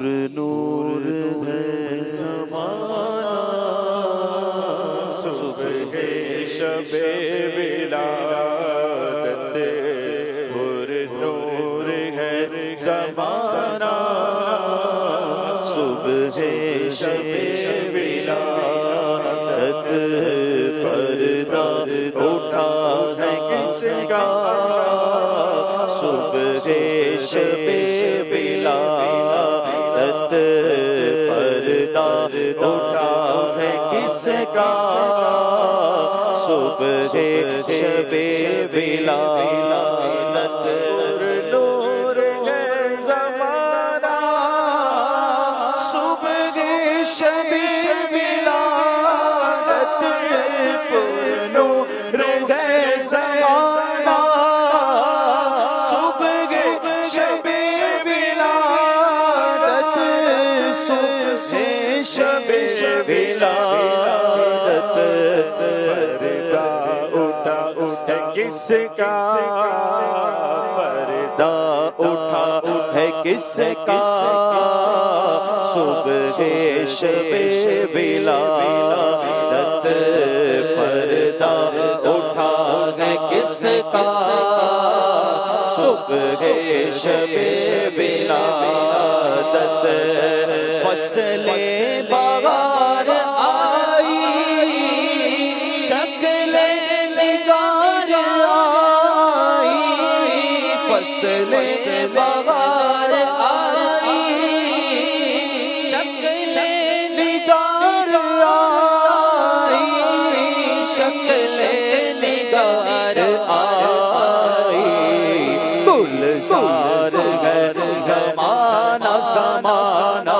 نور ہے زمانہ صبح شب ولادت پر نور ہے زمانہ صبح شب ولادت پردہ اٹھا ہے کس کا صبح شب ولادت پردہ اٹھا ہے کس کا صبح شب ولادت نور ہے زمانہ صبح شب ولادت نور ہے زمانہ صبح شب ولادت شب ولادت پردہ اٹھا کس کا پردہ اٹھا ہے کس کا صبح شب ولادت پردہ اٹھا ہے کس کا صبح شب ولادت فصل بہار آئی شکل نگار آئی فصل بہار آئی شکل نگار آئی شکل نگار آئی گلزار ہے زمانہ زمانہ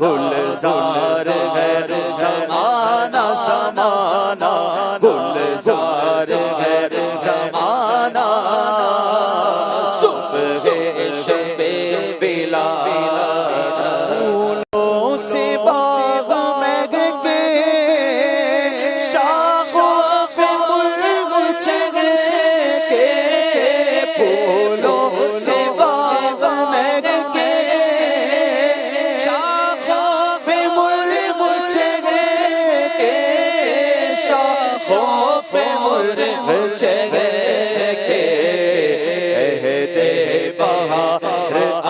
گلزار ہے زمانہ زمانہ گلزار ہے زمانہ صبح شب ولادت پھولوں سے باغ مہک کے شاخوں پہ مرغ چگ کے پھولوں سے باغ مہک کے شاخوں پہ مرغ چگ کے شاخوں پہ مرغ چگ کے عہد بہار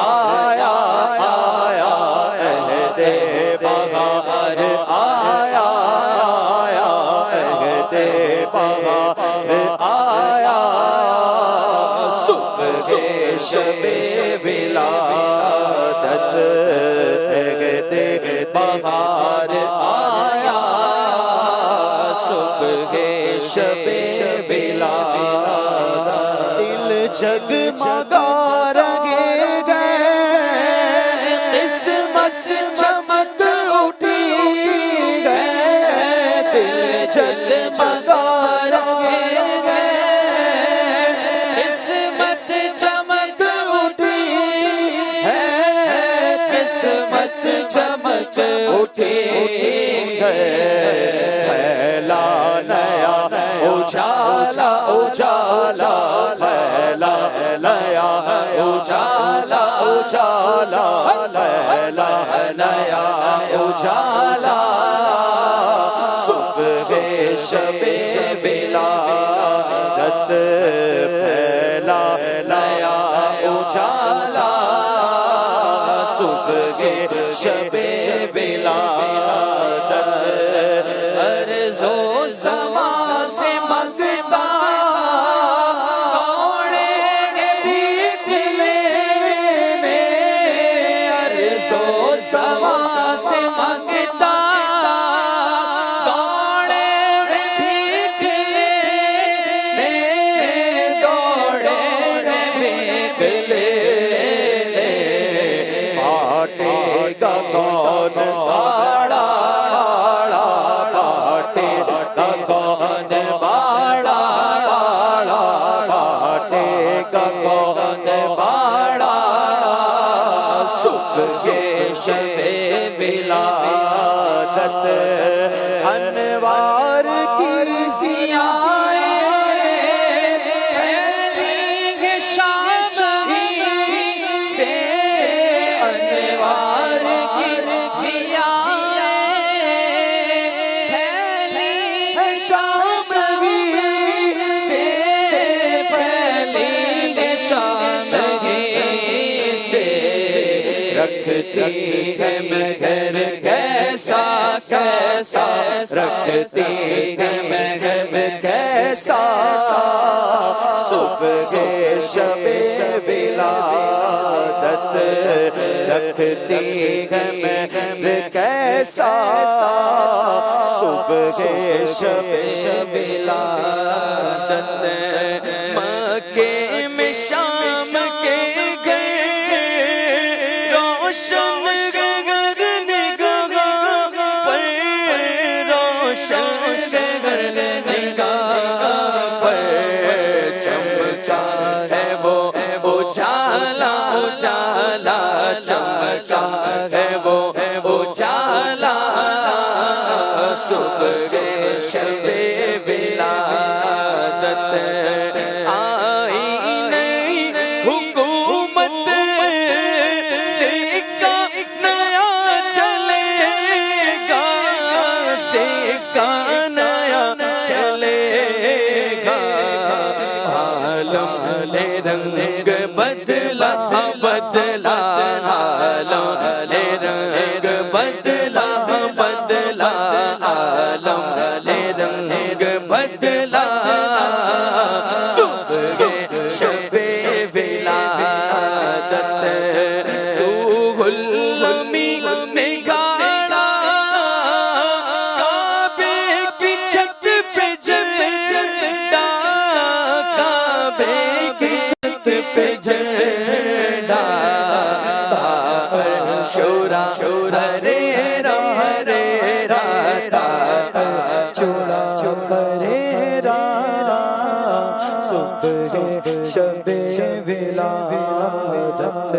آیا آیا عہد بہار آیا آیا عہد بہار آیا صبح شب ولادت عہد بہار آیا صبح شب ولادت دل جگمگا رہے گئے قسمت چمک اٹھی گئے دل جگمگا رہے گئے قسمت چمک اٹھی ہے قسمت چمک اٹھی ہے پھیلا نیا اجالا اجالا پھیلا نیا اجالا اجالا پھیلا نیا اجالا صبح شب ولادت پھیلا نیا اجالا صبح شب ولادت ارض و سما سے مانگتا دوڑیں گے بھیک لینے ارض و سما سے مانگتا دوڑیں گے بھیک لینے دوڑیں گے بھیک لینے بانٹے گا کون باڑا بانٹے گا کون باڑا بانٹے گا کون باڑا صبح شب ولادت انوار کی ضیائیں پھیلی ہیں شام ہی سے انوار رکھتی ہے مگر کیسا کیسا رکھتی ہے مگر کیسا صبح شب ولادت رکھتی ہے مگر کیسا صبح شب ولادت مکے میں شام کے گھر روشن کرنے گاہ پر روشن کرنے گاہ پر چمچا ہے وہ اجالا اجالا چمچا ہے وہ اجالا صبح شب ولادت آئی نئی حکومت سکہ نیا چلے گا سکہ نیا چلے گا عالم لے رنگ بدلا بدلا عالم لے رنگ بدلا بدلا عالم لے رنگ بدلا صبح شب ولادت روح الامین نے گاڑا کعبے کی چھت پہ جھنڈا کعبے کی چھت پہ جھنڈا شورا شورا رے را رے را چوڑا رے را صبح شب ولادت